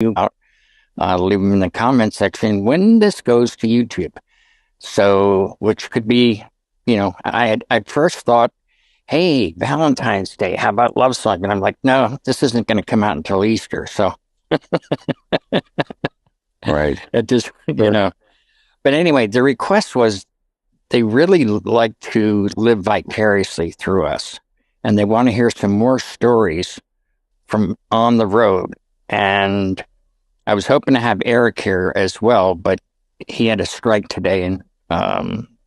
out, leave them in the comment section when this goes to YouTube. So, which could be, I first thought, hey, Valentine's Day, how about Love Song? And I'm like, no, this isn't going to come out until Easter. So Right. it just, But anyway, the request was they really like to live vicariously through us, and they want to hear some more stories from on the road. And I was hoping to have Eric here as well, but he had a strike today, and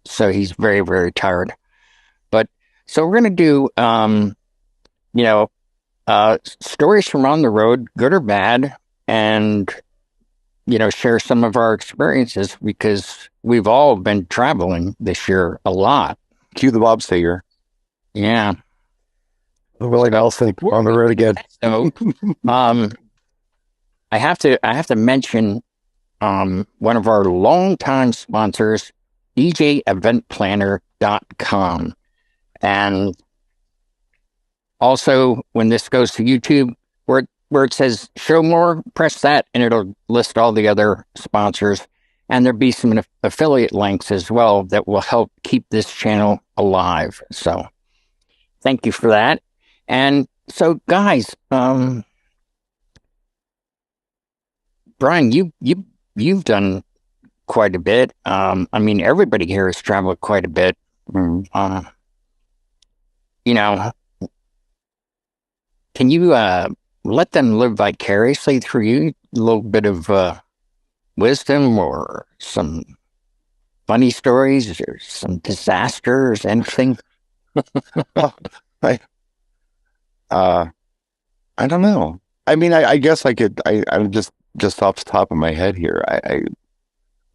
so he's very, very tired. But so we're going to do, you know, stories from on the road, good or bad, and share some of our experiences because we've all been traveling this year a lot. Cue the bobslayer. Yeah. Willie Nelson on the road again. So, I have to mention one of our longtime sponsors, djeventplanner.com. And also, when this goes to YouTube, where it says show more, press that, and it'll list all the other sponsors. And there'll be some affiliate links as well that will help keep this channel alive. So thank you for that. And so, guys, Brian, you've done quite a bit. I mean, everybody here has traveled quite a bit. Can you let them live vicariously through you? A little bit of wisdom or some funny stories or some disasters, anything? I don't know. I mean, I guess I could. I'm just off the top of my head here.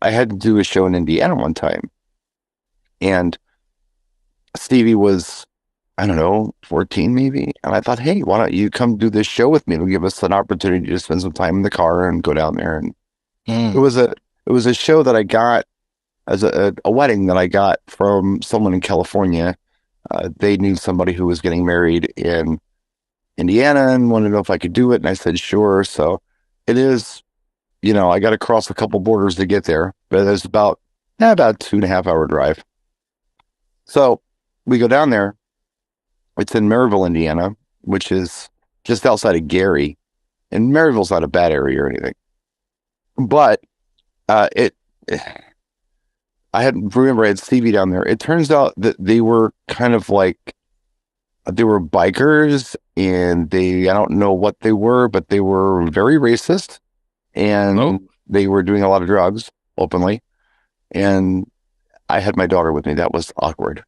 I had to do a show in Indiana one time, and Stevie was, I don't know, 14 maybe, and I thought, hey, why don't you come do this show with me? It'll give us an opportunity to spend some time in the car and go down there. And it was a show that I got as a wedding that I got from someone in California. They knew somebody who was getting married in Indiana and wanted to know if I could do it. And I said, sure. So it is, I got to cross a couple borders to get there, but it's about 2.5 hour drive. So we go down there. It's in Maryville, Indiana, which is just outside of Gary. And Maryville's not a bad area or anything. But I had Stevie down there. It turns out that they were kind of like, they were bikers, and I don't know what they were, but they were very racist, and they were doing a lot of drugs openly. And I had my daughter with me. That was awkward.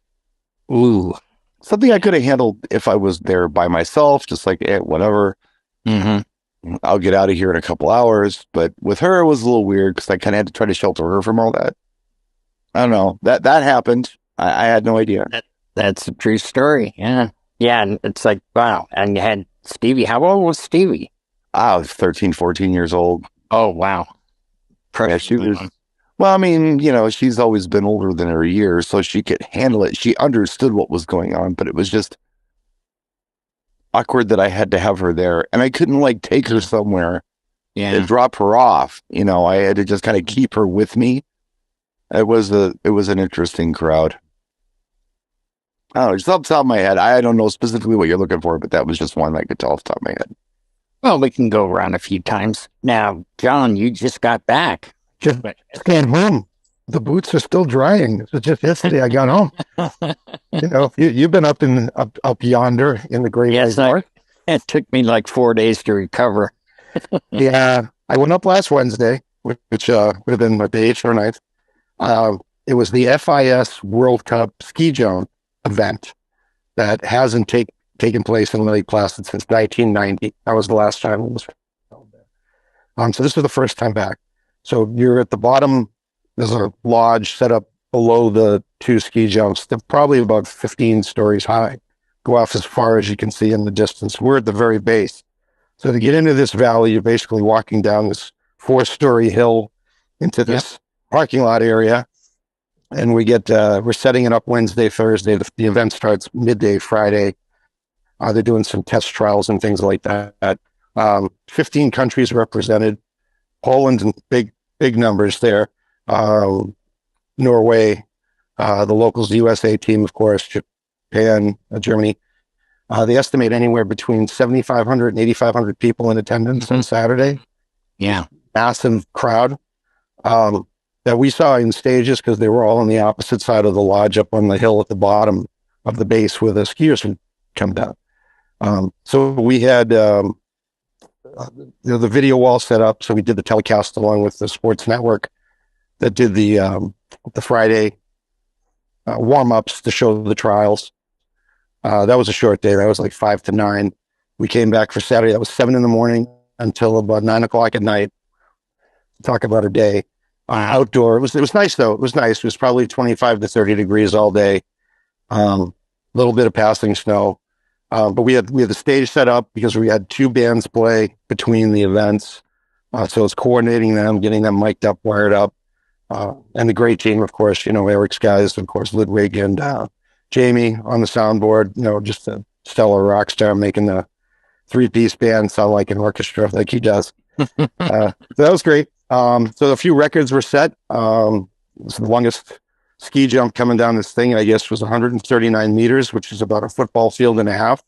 Ooh. Something I could have handled if I was there by myself, just like, whatever. I'll get out of here in a couple hours. But with her, it was a little weird because I kind of had to try to shelter her from all that. I don't know. That happened. I had no idea. That's a true story. Yeah. Yeah. And it's like, wow. And you had Stevie. How old was Stevie? I was 13, 14 years old. Oh, wow. Yeah, she was. Well, I mean, she's always been older than her years, so she could handle it. She understood what was going on, but it was just awkward that I had to have her there, and I couldn't take her somewhere and drop her off. I had to just kind of keep her with me. It was an interesting crowd. I don't know, just off the top of my head. I don't know specifically what you're looking for, but that was just one I could tell off the top of my head. Well, we can go around a few times. Now, John, you just got back. Just came home. The boots are still drying. It was just yesterday I got home. You've been up yonder in the Great Lakes North. It took me like 4 days to recover. Yeah, I went up last Wednesday, which would have been the 8th or 9th. It was the FIS World Cup ski jump event that hasn't taken place in Lake Placid since 1990. That was the last time it was held there. So this was the first time back. So you're at the bottom. There's a lodge set up below the two ski jumps. They're probably about 15 stories high. Go off as far as you can see in the distance. We're at the very base. So to get into this valley, you're basically walking down this 4-story hill into this parking lot area. And we're setting it up Wednesday, Thursday. The event starts midday Friday. They're doing some test trials and things like that. 15 countries represented. Poland in big numbers there. Norway, the locals, the USA team, of course, Japan, Germany. They estimate anywhere between 7,500 and 8,500 people in attendance on Saturday. Yeah. Massive crowd that we saw in stages because they were all on the opposite side of the lodge up on the hill at the bottom of the base where the skiers would come down. So we had the video wall set up. So we did the telecast along with the sports network that did the Friday warm-ups to show the trials. That was a short day. That was like 5 to 9. We came back for Saturday. That was 7 a.m. until about 9 o'clock at night. Talk about a day outdoor. It was nice though. It was nice. It was probably 25 to 30 degrees all day. Little bit of passing snow. But we had the stage set up because we had 2 bands play between the events. So it's coordinating them, getting them mic'd up, wired up. And the great team, of course, Eric's guys, of course, Ludwig and Jamie on the soundboard, just a stellar rock star making the 3-piece band sound like an orchestra like he does. So that was great. So a few records were set. It was the longest ski jump coming down this thing, I guess, was 139 meters, which is about a football field and a half.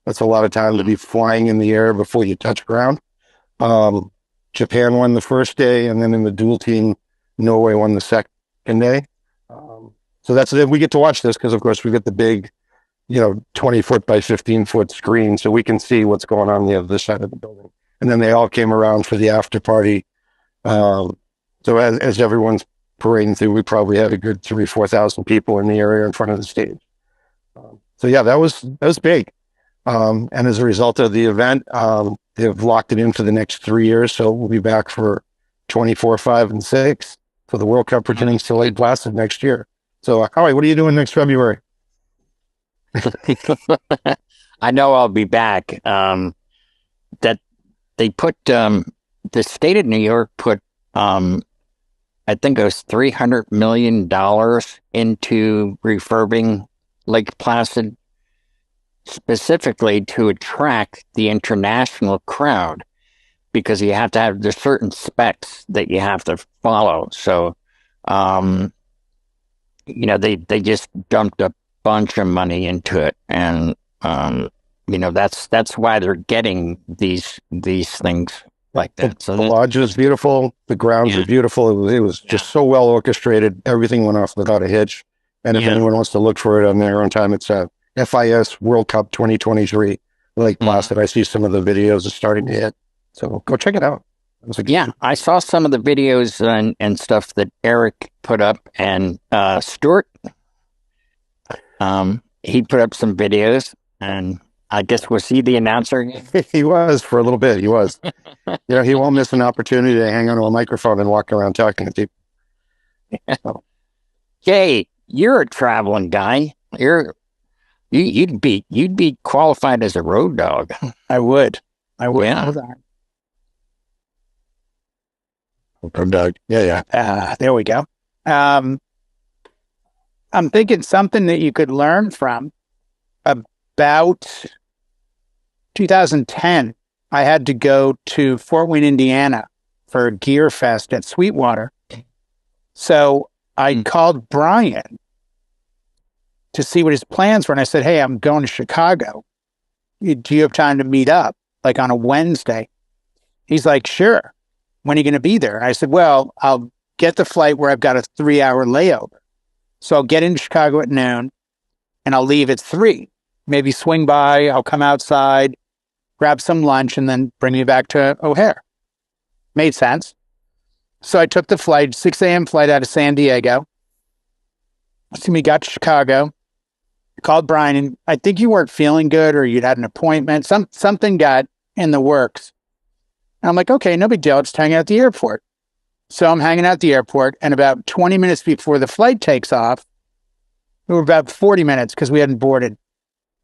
That's a lot of time to be flying in the air before you touch ground. Japan won the first day, and then in the dual team, Norway won the second day. So that's it. We get to watch this because, of course, we get the big, 20-foot by 15-foot screen, so we can see what's going on the other side of the building. And then they all came around for the after party. So as everyone's parading through, we probably had a good 3,000-4,000 people in the area in front of the stage. So yeah, that was big. And as a result of the event, they've locked it in for the next 3 years. So we'll be back for 24, 5, and 6 for the World Cup returning to Lake Placid next year. So Howie, what are you doing next February? I know I'll be back. That they put the state of New York put I think it was $300 million into refurbing Lake Placid specifically to attract the international crowd, because you have to have, there's certain specs that you have to follow. So, they just dumped a bunch of money into it, and that's why they're getting these things like that. So the lodge is beautiful. The grounds are beautiful. It was just so well orchestrated. Everything went off without a hitch. And if anyone wants to look for it on their own time, it's FIS World Cup 2023 Lake Placid. I see some of the videos are starting to hit. So go check it out. I saw some of the videos and stuff that Eric put up, and Stuart, he put up some videos, and I guess was he the announcer? He was for a little bit. He was. He won't miss an opportunity to hang onto a microphone and walk around talking to people. So. Jay, you're a traveling guy. You'd be qualified as a road dog. I would. Yeah. Hold on. Road dog. Yeah. There we go. I'm thinking something that you could learn from. About 2010, I had to go to Fort Wayne, Indiana for Gear Fest at Sweetwater. So I called Brian to see what his plans were. And I said, hey, I'm going to Chicago. Do you have time to meet up, like on a Wednesday? He's like, sure. When are you going to be there? And I said, well, I'll get the flight where I've got a 3-hour layover. So I'll get into Chicago at noon and I'll leave at 3. Maybe swing by, I'll come outside, grab some lunch, and then bring me back to O'Hare. Made sense. So I took the flight, 6 a.m. flight out of San Diego. So we got to Chicago, called Brian, and I think you weren't feeling good or you'd had an appointment. Something got in the works. And I'm like, okay, no big deal. I'll just hang out at the airport. So I'm hanging out at the airport, and about 20 minutes before the flight takes off, we were about 40 minutes because we hadn't boarded.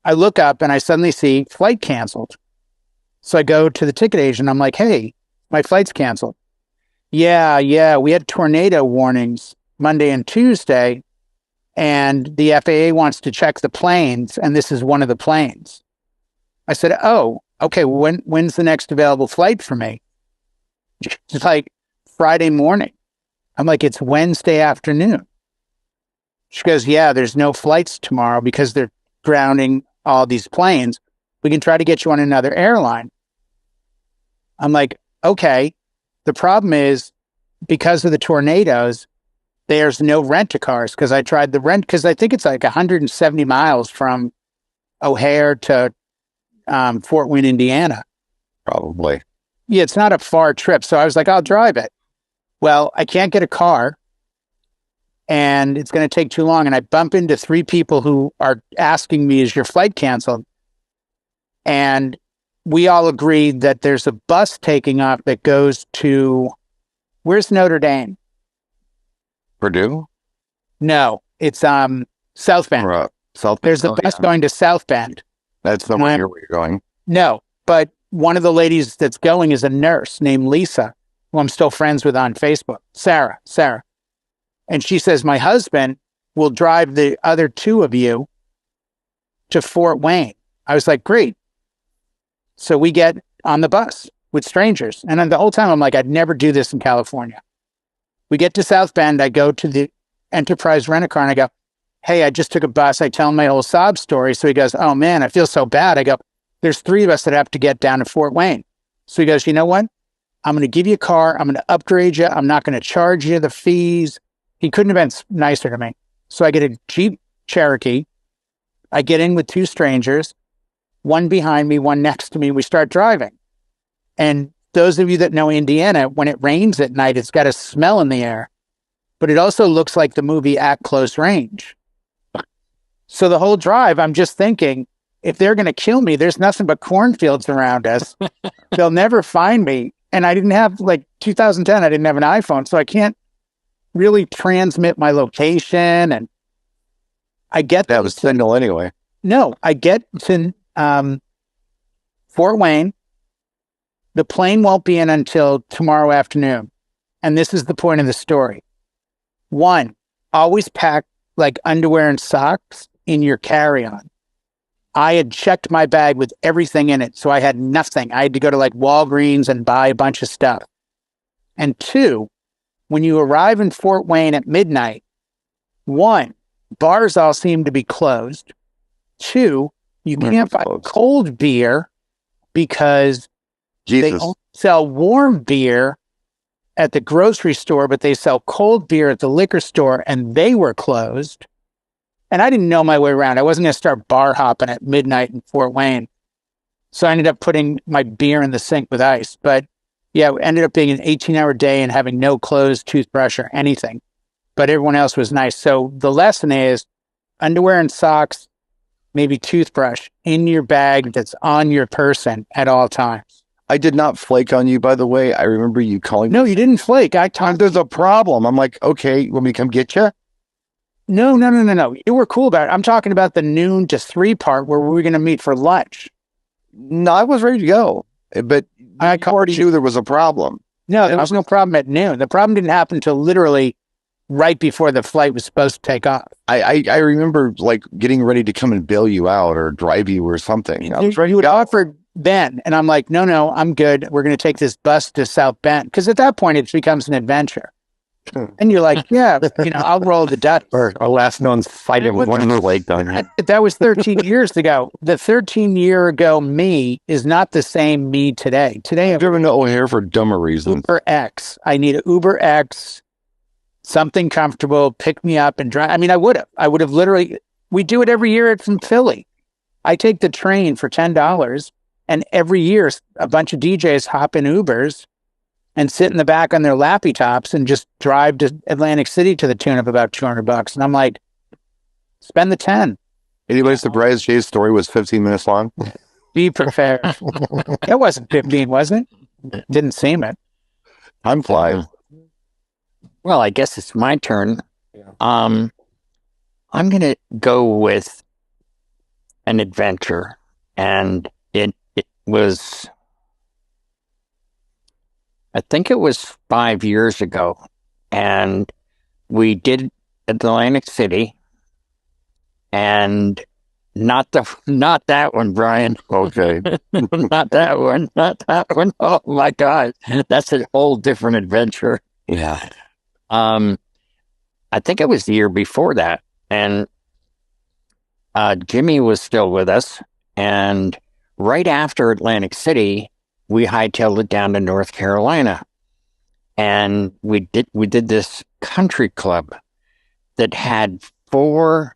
I look up and I suddenly see flight canceled. So I go to the ticket agent. I'm like, hey, my flight's canceled. Yeah. We had tornado warnings Monday and Tuesday, and the FAA wants to check the planes, and this is one of the planes. I said, oh, okay, when's the next available flight for me? It's like Friday morning. I'm like, it's Wednesday afternoon. She goes, yeah, there's no flights tomorrow because they're grounding all these planes. We can try to get you on another airline. I'm like, okay. The problem is because of the tornadoes, there's no rent-a-cars because I tried the rent because I think it's like 170 miles from O'Hare to Fort Wayne, Indiana. Probably. Yeah, it's not a far trip. So I was like, I'll drive it. Well, I can't get a car and it's going to take too long. And I bump into 3 people who are asking me, is your flight canceled? And we all agreed that there's a bus taking off that goes to, where's Notre Dame? Purdue? No, it's South Bend. South Bend. There's a bus going to South Bend. That's nowhere near where you're going. No, but one of the ladies that's going is a nurse named Lisa, who I'm still friends with on Facebook. Sarah. And she says, my husband will drive the other 2 of you to Fort Wayne. I was like, great. So we get on the bus with strangers. And then the whole time I'm like, I'd never do this in California. We get to South Bend. I go to the Enterprise Rent-A-Car and I go, hey, I just took a bus. I tell him my whole sob story. So he goes, oh man, I feel so bad. I go, there's 3 of us that have to get down to Fort Wayne. So he goes, you know what? I'm going to give you a car. I'm going to upgrade you. I'm not going to charge you the fees. He couldn't have been nicer to me. So I get a Jeep Cherokee. I get in with 2 strangers, one behind me, one next to me. We start driving. And those of you that know Indiana, when it rains at night, it's got a smell in the air. But it also looks like the movie At Close Range. So the whole drive, I'm just thinking, if they're going to kill me, there's nothing but cornfields around us. They'll never find me. And I didn't have, 2010, I didn't have an iPhone, so I can't really transmit my location. And I get that was signal anyway. No, I get to Fort Wayne. The plane won't be in until tomorrow afternoon. And this is the point of the story. 1, always pack underwear and socks in your carry-on. I had checked my bag with everything in it, so I had nothing. I had to go to Walgreens and buy a bunch of stuff. And 2, when you arrive in Fort Wayne at midnight, 1, bars all seem to be closed. 2, you can't buy cold beer because they only sell warm beer at the grocery store, but they sell cold beer at the liquor store, and they were closed. And I didn't know my way around. I wasn't going to start bar hopping at midnight in Fort Wayne. So I ended up putting my beer in the sink with ice. But yeah, it ended up being an 18-hour day and having no clothes, toothbrush, or anything. But everyone else was nice. So the lesson is underwear and socks, maybe toothbrush in your bag that's on your person at all times. I did not flake on you, by the way. I remember you calling. No, you didn't flake. There's a problem. I'm like, okay, you want me to come get you? No. You were cool about it. I'm talking about the noon to 3 part where we were going to meet for lunch. No, I was ready to go, but I already knew there was a problem. No, there was no problem at noon. The problem didn't happen until literally right before the flight was supposed to take off. I remember getting ready to come and bail you out or drive you or something. I was ready. You would offer Ben, and I'm like, no, I'm good. We're going to take this bus to South Bend because at that point it becomes an adventure. And you're like, yeah, I'll roll the dice. Or our last known fighting with one of the lake down here. That was 13 years ago. The 13-year ago me is not the same me today. Today, I've driven to O'Hare for dumber reasons. Uber X. I need an Uber X, something comfortable, pick me up and drive. I mean, I would have literally, we do it every year from Philly. I take the train for $10, and every year a bunch of DJs hop in Ubers and sit in the back on their lappy tops and just drive to Atlantic City to the tune of about $200. And I'm like, spend the 10. Anybody surprised Jay's story was 15 minutes long? Be prepared. It wasn't 15, was it? Didn't seem it. Time flies. Well, I guess it's my turn. I'm going to go with an adventure, and it was, I think it was 5 years ago, and we did Atlantic City, and Not that one, Brian. Okay. Not that one. Not that one. Oh my God. That's a whole different adventure. Yeah. I think it was the year before that. And Jimmy was still with us. And right after Atlantic City, we hightailed it down to North Carolina. And we did this country club that had 4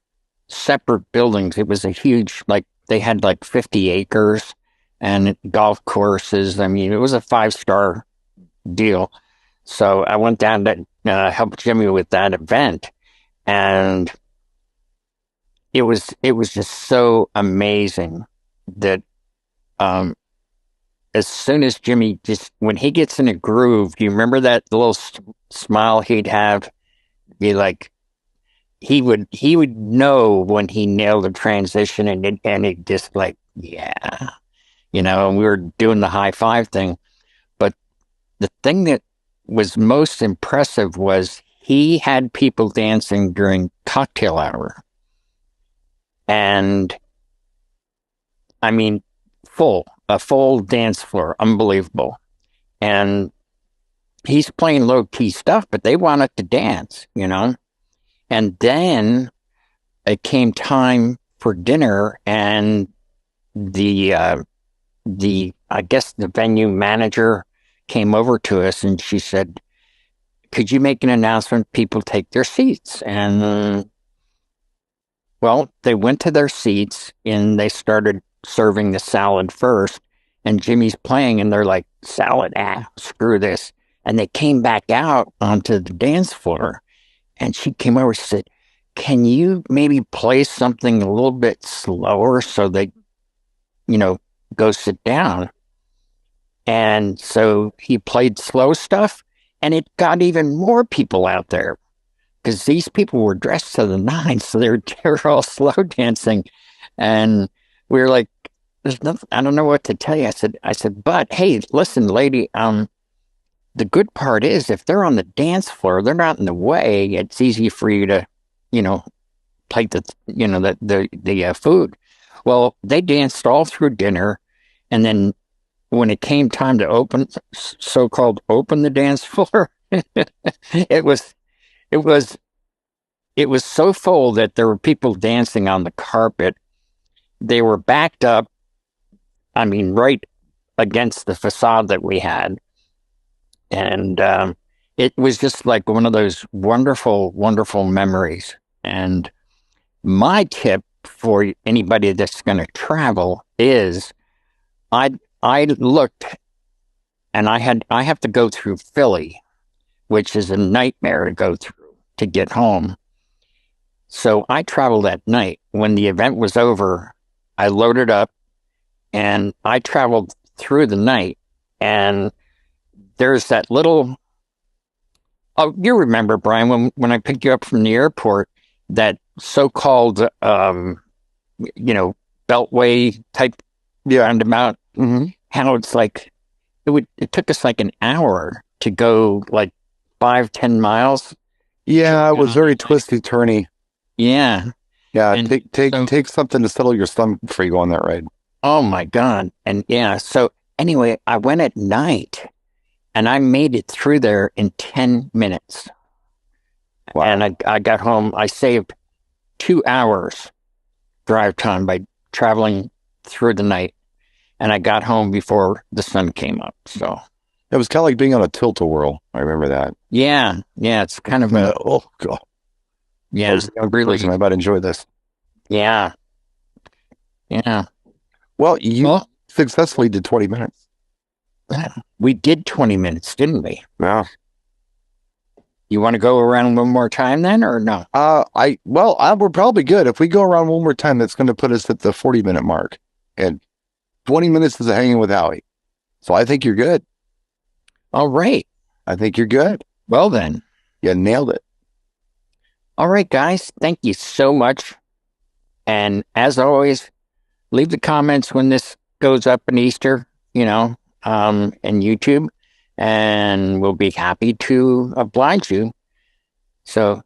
separate buildings. It was a huge, like, they had like 50 acres and golf courses. I mean, it was a 5-star deal. So I went down to help Jimmy with that event, and it was just so amazing that as soon as Jimmy, just when he gets in a groove, do you remember that little smile he'd have? Be like, he would know when he nailed a transition, and it just like, yeah, and we were doing the high five thing. But the thing that was most impressive was he had people dancing during cocktail hour. And I mean, a full dance floor, unbelievable. And he's playing low key stuff, but they wanted to dance, And then it came time for dinner, and I guess the venue manager came over to us, and she said, "Could you make an announcement? People take their seats." And well, they went to their seats and they started serving the salad first. And Jimmy's playing, and they're like, "Salad, screw this." And they came back out onto the dance floor. And she came over and said, "Can you maybe play something a little bit slower so they, go sit down?" And so he played slow stuff, and it got even more people out there because these people were dressed to the nines, so they were all slow dancing. And we were like, "There's nothing, I don't know what to tell you." I said, "But hey, listen, lady, the good part is if they're on the dance floor, they're not in the way. It's easy for you to, plate the food." Well, they danced all through dinner, and then when it came time to so-called open the dance floor, it was it was it was so full that there were people dancing on the carpet. They were backed up, I mean, right against the facade that we had. And it was just like one of those wonderful, wonderful memories. And my tip for anybody that's going to travel is I looked, and I have to go through Philly, which is a nightmare to go through to get home. So I traveled at night. When the event was over, I loaded up and I traveled through the night. And there's that little, oh, you remember, Brian, when I picked you up from the airport, that so-called, beltway type roundabout, how it's like, it took us like an hour to go like 5-10 miles. Yeah, it was very twisty, turny. Yeah. Yeah, And take something to settle your stomach before you go on that ride. Oh my God. And yeah, so anyway, I went at night and I made it through there in 10 minutes. Wow. And I got home. I saved 2 hours drive time by traveling through the night. And I got home before the sun came up. So It was kind of like being on a tilt-a-whirl. I remember that. yeah, it's kind of a, Oh, God. yeah, As a young really, person, I might enjoy this. yeah. Well, you successfully did 20 minutes. We did 20 minutes, didn't we? Yeah. You want to go around one more time then, or no? We're probably good. If we go around one more time, that's going to put us at the 40-minute mark. And 20 minutes is a hanging with Howie. So I think you're good. All right. I think you're good. Well then. You nailed it. All right, guys. Thank you so much. And as always, leave the comments when this goes up in Easter, and YouTube, and we'll be happy to oblige you. So